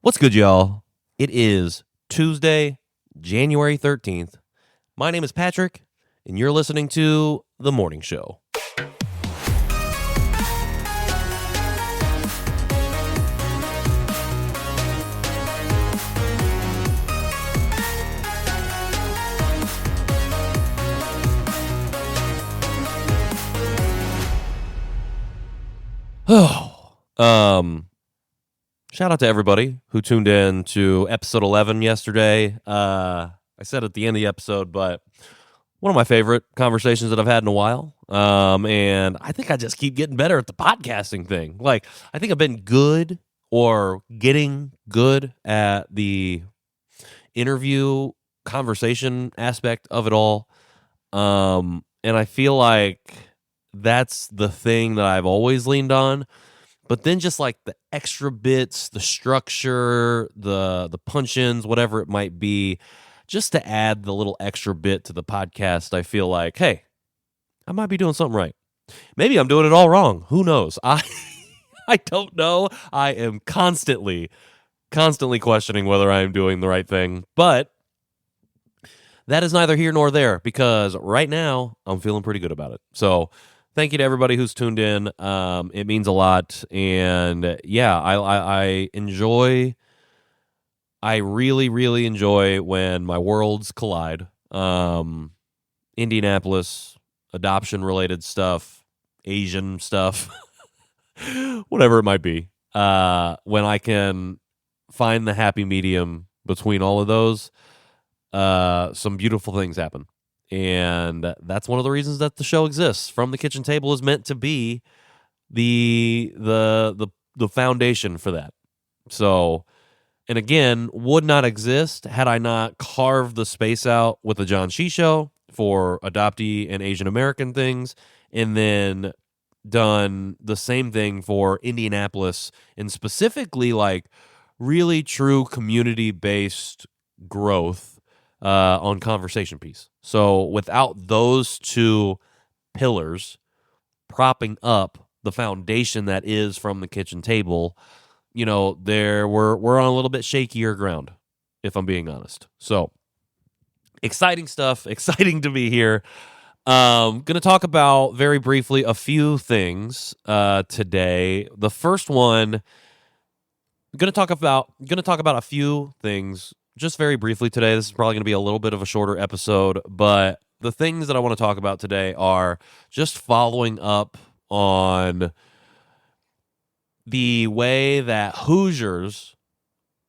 What's good, y'all? It is Tuesday, January 13th. My name is Patrick, and you're listening to The Morning Show. Shout out to everybody who tuned in to episode 11 yesterday. I said at the end of the episode, but one of my favorite conversations that I've had in a while. And I think I just keep getting better at the podcasting thing. Like, I think I've been good or getting good at the interview conversation aspect of it all. And I feel like that's the thing that I've always leaned on. But then just like the extra bits, the structure, the punch-ins, whatever it might be, just to add the little extra bit to the podcast, I feel like, hey, I might be doing something right. Maybe I'm doing it all wrong. Who knows? I don't know. I am constantly questioning whether I am doing the right thing. But that is neither here nor there, because right now I'm feeling pretty good about it. So thank you to everybody who's tuned in. It means a lot. And yeah, I enjoy, I really enjoy when my worlds collide. Indianapolis, adoption related stuff, Asian stuff, whatever it might be. When I can find the happy medium between all of those, some beautiful things happen. And that's one of the reasons that the show exists. From the Kitchen Table is meant to be the foundation for that. So, and again, would not exist had I not carved the space out with the John Shee Show for adoptee and Asian American things, and then done the same thing for Indianapolis, and specifically like really true community-based growth on Conversation Piece. So without those two pillars propping up the foundation that is From the Kitchen Table, you know, we're on a little bit shakier ground, if I'm being honest. So exciting stuff, exciting to be here. Gonna talk about very briefly a few things today. The first one, gonna talk about a few things just very briefly today. This is probably going to be a little bit of a shorter episode, but the things that I want to talk about today are just following up on the way that Hoosiers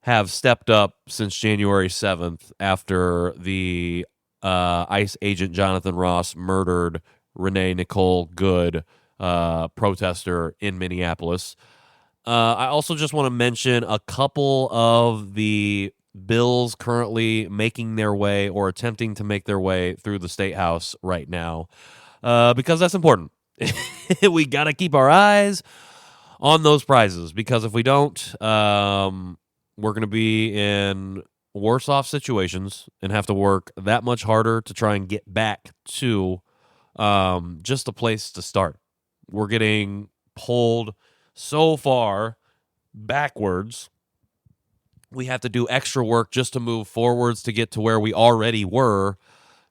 have stepped up since January 7th after the ICE agent Jonathan Ross murdered Renee Nicole Good, protester in Minneapolis. I also just want to mention a couple of the bills currently making their way or attempting to make their way through the Statehouse right now, because that's important. We got to keep our eyes on those prizes, because if we don't, we're going to be in worse off situations and have to work that much harder to try and get back to just a place to start. We're getting pulled so far backwards. We have to do extra work just to move forwards to get to where we already were,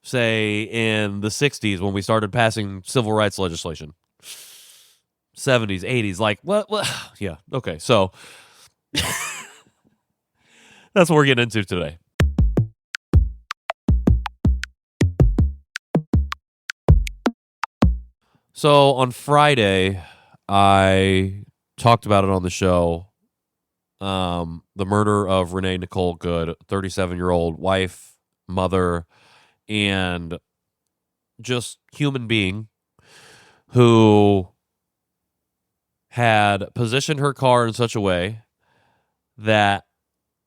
say, in the 60s when we started passing civil rights legislation. 70s, 80s, like, what? Yeah, okay, so that's what we're getting into today. So on Friday, I talked about it on the show. The murder of Renee Nicole Good, 37-year-old wife, mother, and just human being who had positioned her car in such a way that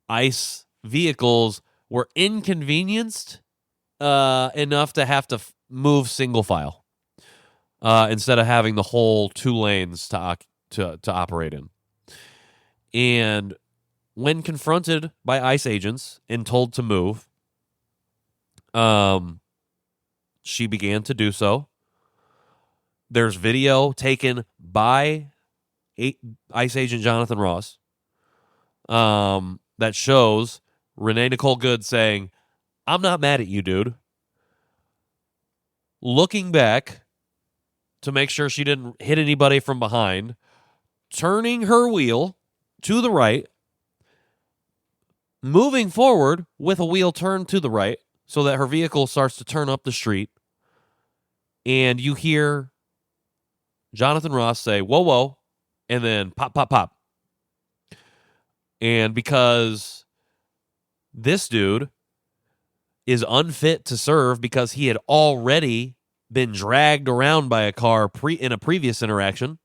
ICE vehicles were inconvenienced enough to have to move single file instead of having the whole two lanes to operate in. And when confronted by ICE agents and told to move, she began to do so. There's video taken by ICE agent Jonathan Ross that shows Renee Nicole Good saying, "I'm not mad at you, dude." Looking back to make sure she didn't hit anybody from behind, turning her wheel to the right, moving forward with a wheel turned to the right so that her vehicle starts to turn up the street. And you hear Jonathan Ross say, "Whoa, whoa," and then pop, pop, pop. And because this dude is unfit to serve because he had already been dragged around by a car in a previous interaction,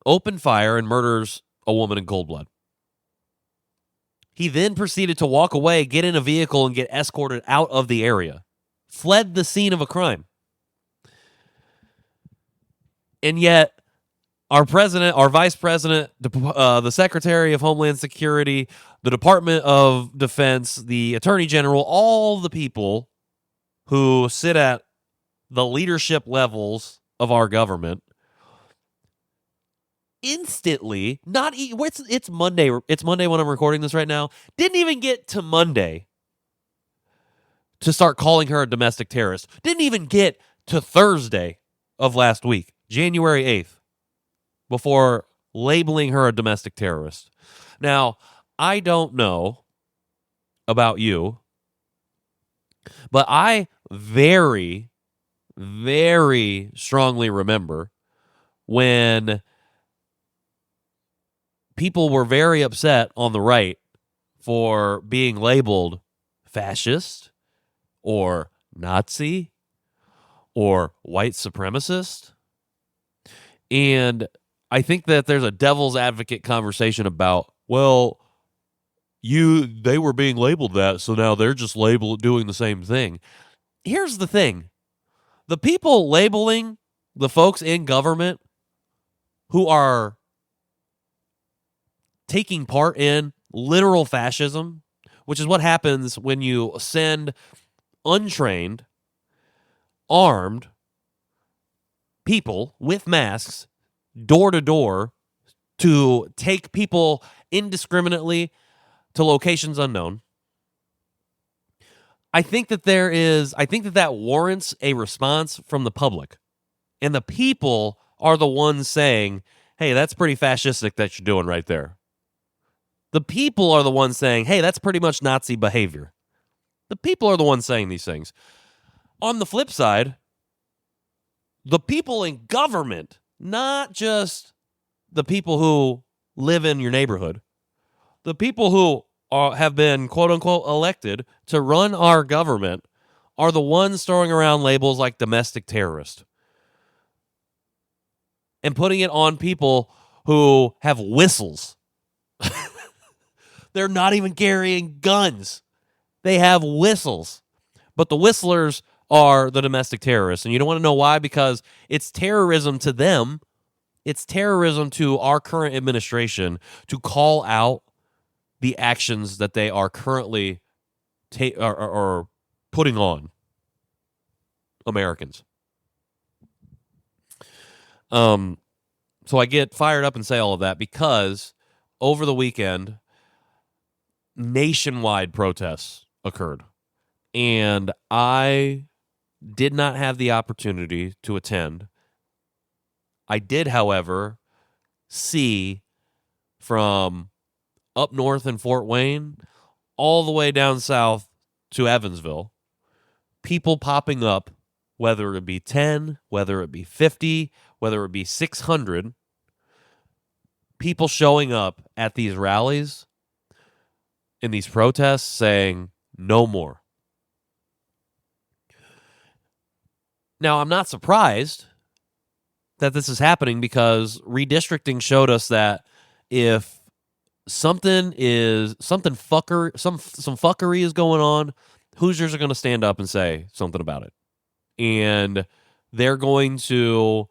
opened fire and murders a woman in cold blood. He then proceeded to walk away, get in a vehicle, and get escorted out of the area. Fled the scene of a crime. And yet, our president, our vice president, the secretary of Homeland Security, the Department of Defense, the attorney general, all the people who sit at the leadership levels of our government, instantly, it's Monday. It's Monday when I'm recording this right now. Didn't even get to Monday to start calling her a domestic terrorist. Didn't even get to Thursday of last week, January 8th, before labeling her a domestic terrorist. Now, I don't know about you, but I very, very strongly remember when people were very upset on the right for being labeled fascist or Nazi or white supremacist. And I think that there's a devil's advocate conversation about, well, they were being labeled that, so now they're just doing the same thing. Here's the thing. The people labeling the folks in government who are taking part in literal fascism, which is what happens when you send untrained, armed people with masks door to door to take people indiscriminately to locations unknown. I think that that warrants a response from the public. And the people are the ones saying, "Hey, that's pretty fascistic that you're doing right there." The people are the ones saying, "Hey, that's pretty much Nazi behavior." The people are the ones saying these things. On the flip side, the people in government, not just the people who live in your neighborhood, the people who have been, quote unquote, elected to run our government, are the ones throwing around labels like domestic terrorist and putting it on people who have whistles. They're not even carrying guns. They have whistles. But the whistlers are the domestic terrorists. And you don't want to know why? Because it's terrorism to them. It's terrorism to our current administration to call out the actions that they are currently or putting on Americans. So I get fired up and say all of that because over the weekend, nationwide protests occurred. And I did not have the opportunity to attend. I did, however, see from up north in Fort Wayne all the way down south to Evansville, people popping up, whether it be 10, whether it be 50, whether it be 600, people showing up at these rallies in these protests saying, "No more." Now, I'm not surprised that this is happening because redistricting showed us that if some fuckery is going on, Hoosiers are going to stand up and say something about it. And they're going to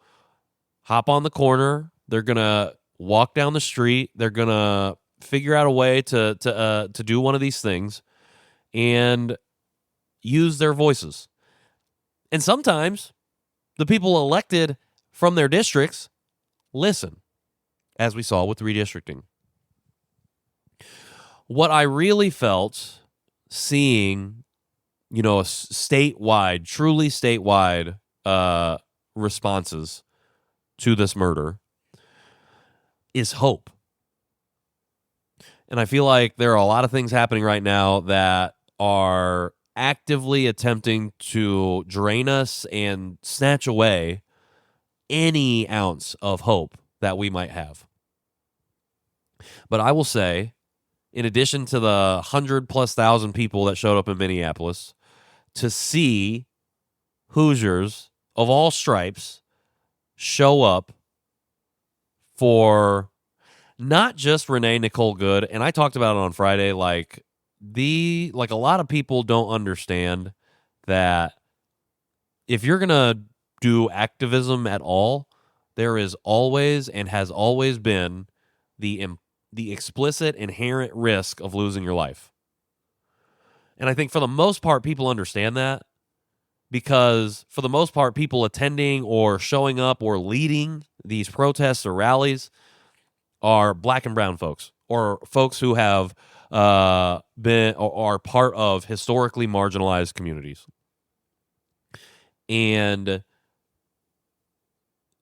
hop on the corner. They're going to walk down the street. They're going to figure out a way to do one of these things and use their voices. And sometimes the people elected from their districts listen, as we saw with redistricting. What I really felt seeing, a statewide, truly statewide responses to this murder is hope. And I feel like there are a lot of things happening right now that are actively attempting to drain us and snatch away any ounce of hope that we might have. But I will say, in addition to the 100,000+ people that showed up in Minneapolis, to see Hoosiers of all stripes show up for not just Renee Nicole Good, and I talked about it on Friday, like a lot of people don't understand that if you're going to do activism at all, there is always and has always been the explicit inherent risk of losing your life. And I think for the most part, people understand that because for the most part, people attending or showing up or leading these protests or rallies are black and brown folks or folks who have been or are part of historically marginalized communities. And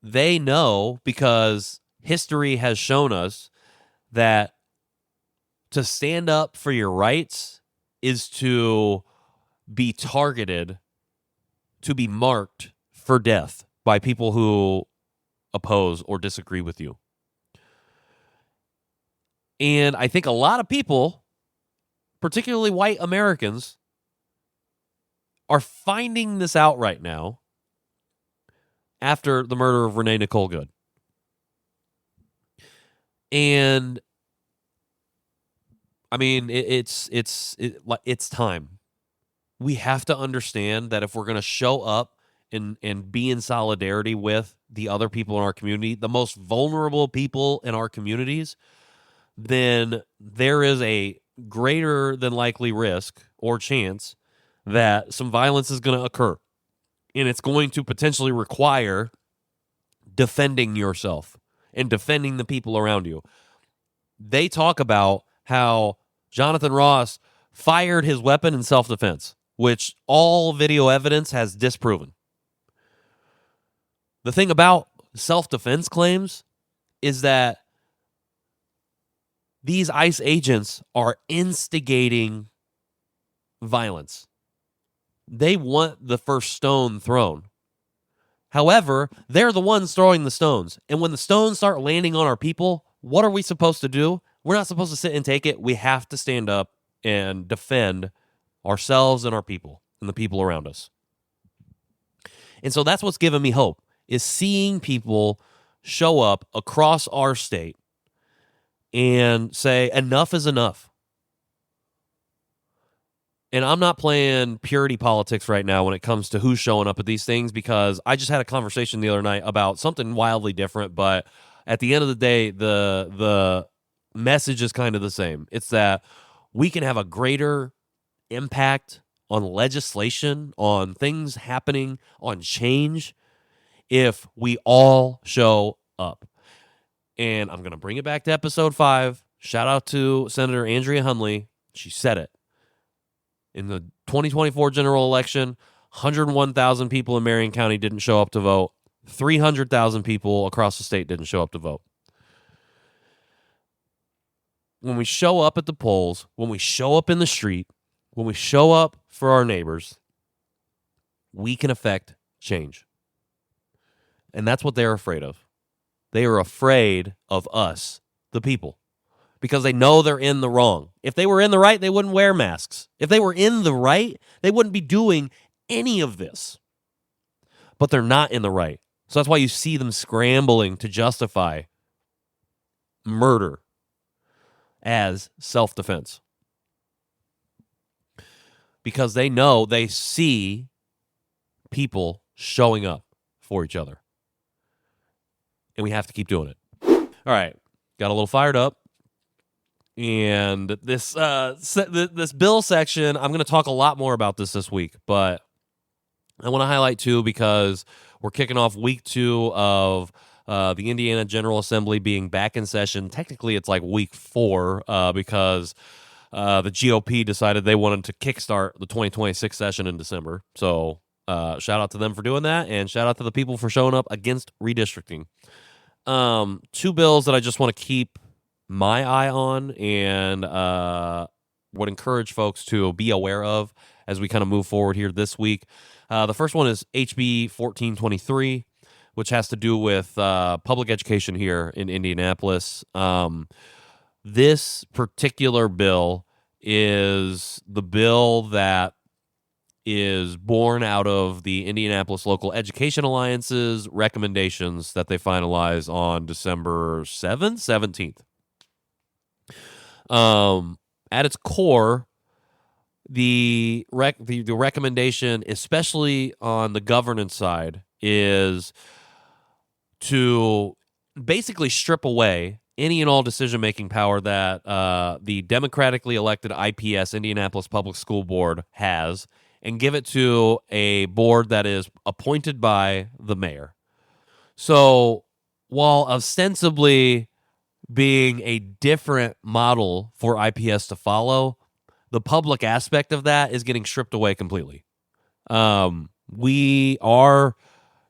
they know, because history has shown us, that to stand up for your rights is to be targeted, to be marked for death by people who oppose or disagree with you. And I think a lot of people, particularly white Americans, are finding this out right now after the murder of Renee Nicole Good. And I mean, it's time. We have to understand that if we're going to show up and be in solidarity with the other people in our community, the most vulnerable people in our communities, then there is a greater than likely risk or chance that some violence is going to occur. And it's going to potentially require defending yourself and defending the people around you. They talk about how Jonathan Ross fired his weapon in self-defense, which all video evidence has disproven. The thing about self-defense claims is that these ICE agents are instigating violence. They want the first stone thrown. However, they're the ones throwing the stones. And when the stones start landing on our people, what are we supposed to do? We're not supposed to sit and take it. We have to stand up and defend ourselves and our people and the people around us. And so that's what's given me hope, is seeing people show up across our state and say, enough is enough. And I'm not playing purity politics right now when it comes to who's showing up at these things, because I just had a conversation the other night about something wildly different, but at the end of the day, the message is kind of the same. It's that we can have a greater impact on legislation, on things happening, on change, if we all show up. And I'm going to bring it back to episode 5. Shout out to Senator Andrea Hunley. She said it. In the 2024 general election, 101,000 people in Marion County didn't show up to vote. 300,000 people across the state didn't show up to vote. When we show up at the polls, when we show up in the street, when we show up for our neighbors, we can affect change. And that's what they're afraid of. They are afraid of us, the people, because they know they're in the wrong. If they were in the right, they wouldn't wear masks. If they were in the right, they wouldn't be doing any of this. But they're not in the right. So that's why you see them scrambling to justify murder as self-defense. Because they know, they see people showing up for each other. And we have to keep doing it. All right. Got a little fired up. And this bill section, I'm going to talk a lot more about this week. But I want to highlight, too, because we're kicking off week 2 of the Indiana General Assembly being back in session. Technically, it's like week 4 because the GOP decided they wanted to kickstart the 2026 session in December. So shout out to them for doing that, and shout out to the people for showing up against redistricting. 2 bills that I just want to keep my eye on and would encourage folks to be aware of as we kind of move forward here this week. The first one is HB 1423, which has to do with public education here in Indianapolis. This particular bill is the bill that is born out of the Indianapolis Local Education Alliance's recommendations that they finalize on December 17th. At its core, the recommendation, especially on the governance side, is to basically strip away any and all decision-making power that the democratically elected IPS, Indianapolis Public School Board, has, and give it to a board that is appointed by the mayor. So while ostensibly being a different model for IPS to follow, the public aspect of that is getting stripped away completely. We are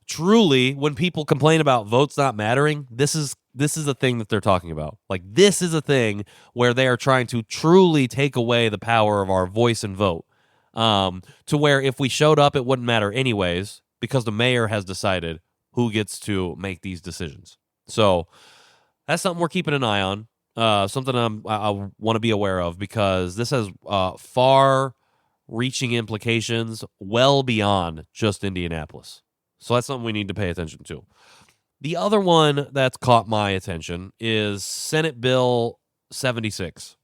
truly, when people complain about votes not mattering, this is a thing that they're talking about. Like, this is a thing where they are trying to truly take away the power of our voice and vote, to where if we showed up, it wouldn't matter anyways, because the mayor has decided who gets to make these decisions. So that's something we're keeping an eye on, something I want to be aware of, because this has far-reaching implications well beyond just Indianapolis. So that's something we need to pay attention to. The other one that's caught my attention is Senate Bill 76.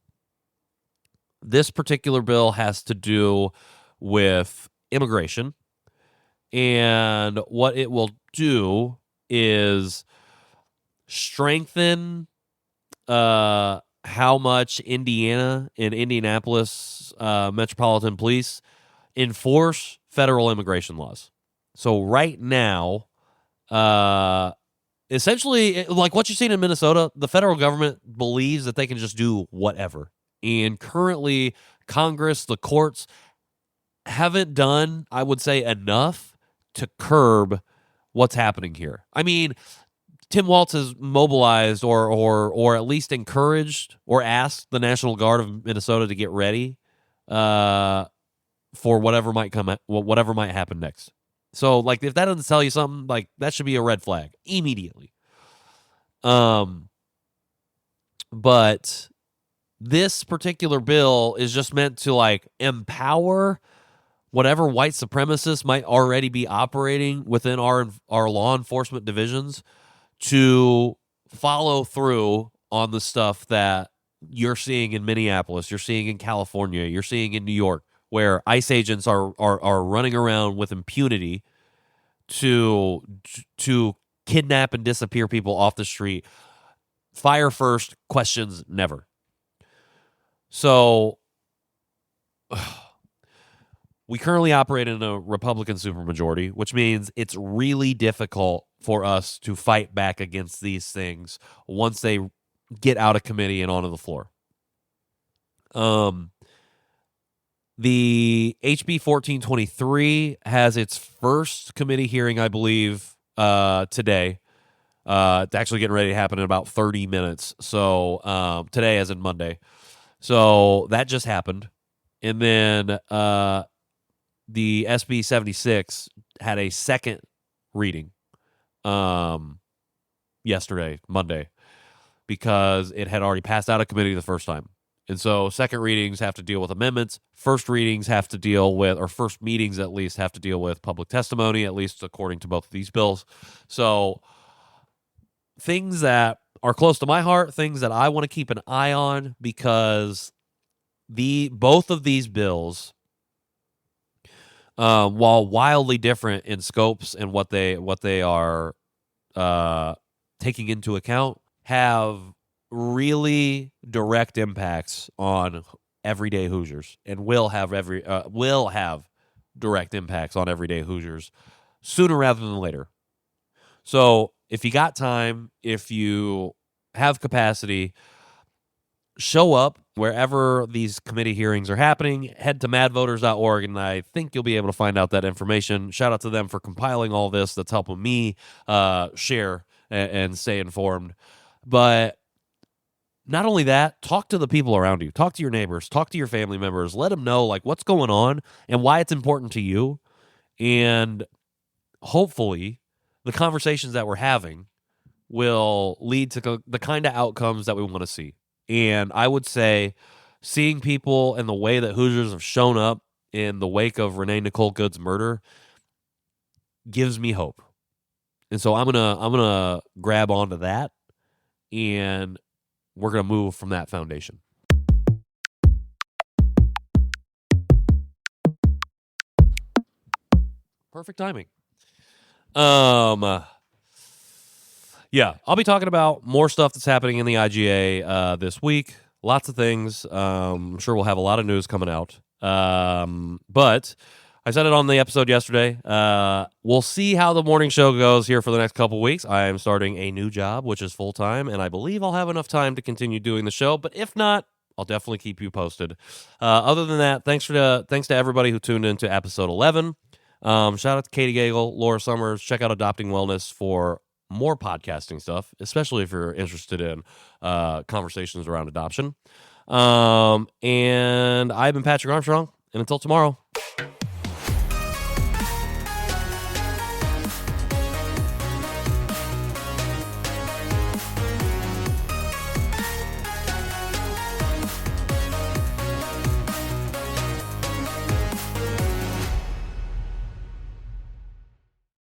This particular bill has to do with immigration, and what it will do is strengthen how much Indiana and Indianapolis Metropolitan Police enforce federal immigration laws. So right now, essentially, like what you've seen in Minnesota, the federal government believes that they can just do whatever. And currently, Congress, the courts, haven't done, I would say, enough to curb what's happening here. I mean, Tim Walz has mobilized or at least encouraged or asked the National Guard of Minnesota to get ready for whatever might happen next. So, like, if that doesn't tell you something, like, that should be a red flag immediately. But this particular bill is just meant to, like, empower whatever white supremacists might already be operating within our law enforcement divisions to follow through on the stuff that you're seeing in Minneapolis, you're seeing in California, you're seeing in New York, where ICE agents are running around with impunity to kidnap and disappear people off the street. Fire first, questions never. So we currently operate in a Republican supermajority, which means it's really difficult for us to fight back against these things once they get out of committee and onto the floor. The HB 1423 has its first committee hearing, I believe, today. It's actually getting ready to happen in about 30 minutes. So today, as in Monday. So that just happened. And then the SB 76 had a second reading yesterday, Monday, because it had already passed out of committee the first time. And so second readings have to deal with amendments. First readings have to deal with, or first meetings at least, have to deal with public testimony, at least according to both of these bills. So things that are close to my heart, things that I want to keep an eye on, because both of these bills, while wildly different in scopes and what they are taking into account, have really direct impacts on everyday Hoosiers, and will have direct impacts on everyday Hoosiers sooner rather than later. So if you got time, if you have capacity, show up wherever these committee hearings are happening. Head to madvoters.org, and I think you'll be able to find out that information. Shout out to them for compiling all this. That's helping me share and stay informed. But not only that, talk to the people around you. Talk to your neighbors. Talk to your family members. Let them know like what's going on and why it's important to you. And hopefully the conversations that we're having will lead to the kind of outcomes that we want to see. And I would say seeing people and the way that Hoosiers have shown up in the wake of Renee Nicole Good's murder gives me hope. And so I'm gonna grab onto that, and we're gonna move from that foundation. Perfect timing. Yeah, I'll be talking about more stuff that's happening in the IGA this week. Lots of things. I'm sure we'll have a lot of news coming out. But I said it on the episode yesterday. We'll see how the morning show goes here for the next couple weeks. I am starting a new job, which is full-time, and I believe I'll have enough time to continue doing the show. But if not, I'll definitely keep you posted. Other than that, thanks to everybody who tuned into episode 11. Shout out to Katie Gagel, Laura Summers. Check out Adopting Wellness for more podcasting stuff, especially if you're interested in conversations around adoption. And I've been Patrick Armstrong, and until tomorrow,